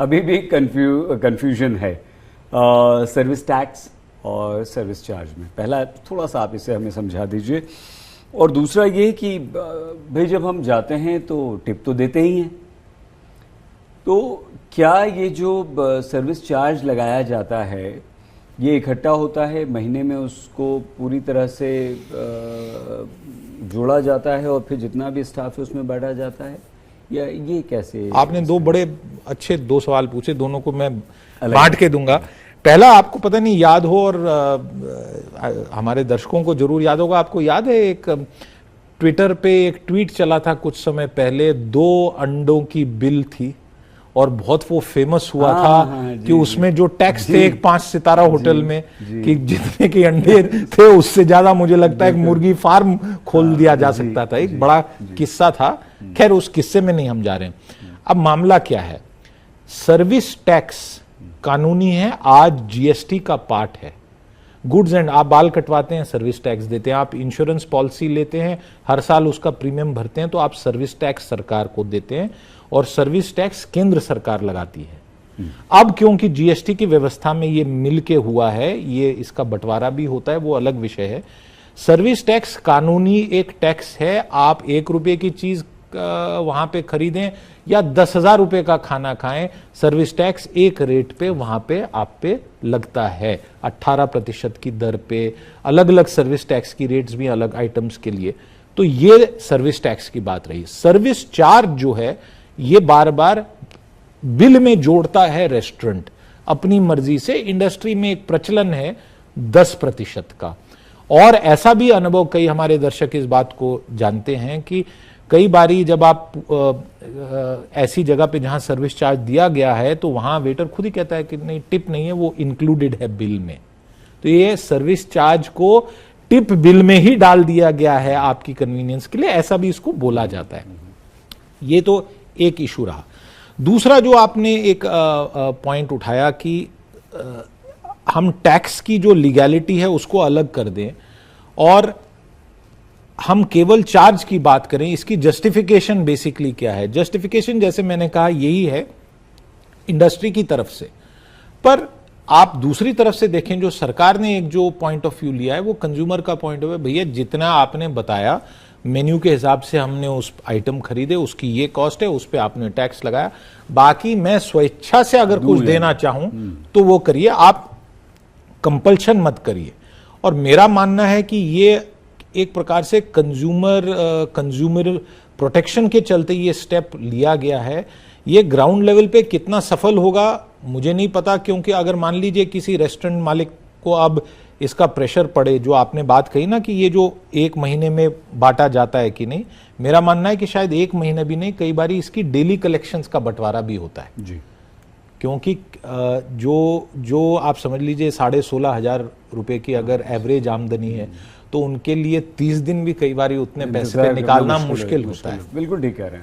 अभी भी कंफ्यूजन है सर्विस टैक्स और सर्विस चार्ज में। पहला थोड़ा सा आप इसे हमें समझा दीजिए, और दूसरा ये कि भाई जब हम जाते हैं तो टिप तो देते ही हैं, तो क्या ये जो सर्विस चार्ज लगाया जाता है ये इकट्ठा होता है महीने में, उसको पूरी तरह से जोड़ा जाता है और फिर जितना भी स्टाफ है उसमें बांटा जाता है, या ये कैसे? आपने दो बड़े अच्छे दो सवाल पूछे, दोनों को मैं बांट के दूंगा। पहला, आपको पता नहीं याद हो, और हमारे दर्शकों को जरूर याद होगा, आपको याद है एक ट्विटर पे एक ट्वीट चला था कुछ समय पहले, 2 अंडों की बिल थी और बहुत वो फेमस हुआ था कि उसमें जो टैक्स थे एक 5 सितारा होटल में कि जितने के अंडे थे उससे ज्यादा मुझे लगता है एक मुर्गी फार्म खोल दिया जा सकता था। एक बड़ा किस्सा था, खैर उस किस्से में नहीं हम जा रहे हैं। अब मामला क्या है, सर्विस टैक्स कानूनी है, आज जीएसटी का पार्ट है। गुड्स एंड, आप बाल कटवाते हैं सर्विस टैक्स देते हैं, आप इंश्योरेंस पॉलिसी लेते हैं हर साल उसका प्रीमियम भरते हैं तो आप सर्विस टैक्स सरकार को देते हैं, और सर्विस टैक्स केंद्र सरकार लगाती है। अब क्योंकि जीएसटी की व्यवस्था में ये मिलके हुआ है, ये इसका बंटवारा भी होता है, वो अलग विषय है। सर्विस टैक्स कानूनी एक टैक्स है, आप 1 रुपए की चीज वहां पे खरीदें या 10,000 रुपए का खाना खाएं, सर्विस टैक्स एक रेट पे वहां पे आप पे लगता है, 18% की दर पे। अलग अलग सर्विस टैक्स की रेट्स भी अलग आइटम्स के लिए। तो ये सर्विस टैक्स की बात रही। सर्विस चार्ज जो है ये बार बार बिल में जोड़ता है रेस्टोरेंट अपनी मर्जी से। इंडस्ट्री में एक प्रचलन है 10% का, और ऐसा भी अनुभव, कई हमारे दर्शक इस बात को जानते हैं कि कई बारी जब आप ऐसी जगह पे जहां सर्विस चार्ज दिया गया है तो वहां वेटर खुद ही कहता है कि नहीं, टिप नहीं है, वो इंक्लूडेड है बिल में। तो ये सर्विस चार्ज को टिप बिल में ही डाल दिया गया है आपकी कन्वीनियंस के लिए, ऐसा भी इसको बोला जाता है। ये तो एक इशू रहा। दूसरा जो आपने एक पॉइंट उठाया कि हम टैक्स की जो लीगैलिटी है उसको अलग कर दें और हम केवल चार्ज की बात करें, इसकी जस्टिफिकेशन बेसिकली क्या है? जस्टिफिकेशन जैसे मैंने कहा यही है इंडस्ट्री की तरफ से, पर आप दूसरी तरफ से देखें, जो सरकार ने एक जो पॉइंट ऑफ व्यू लिया है वो कंज्यूमर का पॉइंट ऑफ व्यू। भैया जितना आपने बताया मेन्यू के हिसाब से हमने उस आइटम खरीदे, उसकी ये कॉस्ट है, उस पर आपने टैक्स लगाया, बाकी मैं स्वेच्छा से अगर कुछ देना चाहूं तो वो करिए, आप कंपल्शन मत करिए। और मेरा मानना है कि ये एक प्रकार से कंज्यूमर प्रोटेक्शन के चलते ये स्टेप लिया गया है। ये ग्राउंड लेवल पे कितना सफल होगा मुझे नहीं पता, क्योंकि अगर मान लीजिए किसी रेस्टोरेंट मालिक को अब इसका प्रेशर पड़े, जो आपने बात कही ना कि ये जो 1 महीने में बांटा जाता है कि नहीं, मेरा मानना है कि शायद 1 महीने भी नहीं, कई बार इसकी डेली कलेक्शंस का बंटवारा भी होता है जी। क्योंकि जो आप समझ लीजिए 16,500 रुपए की अगर एवरेज आमदनी है तो उनके लिए 30 दिन भी कई बार उतने पैसे पे निकालना मुश्किल होता है। बिल्कुल ठीक कह रहे हैं।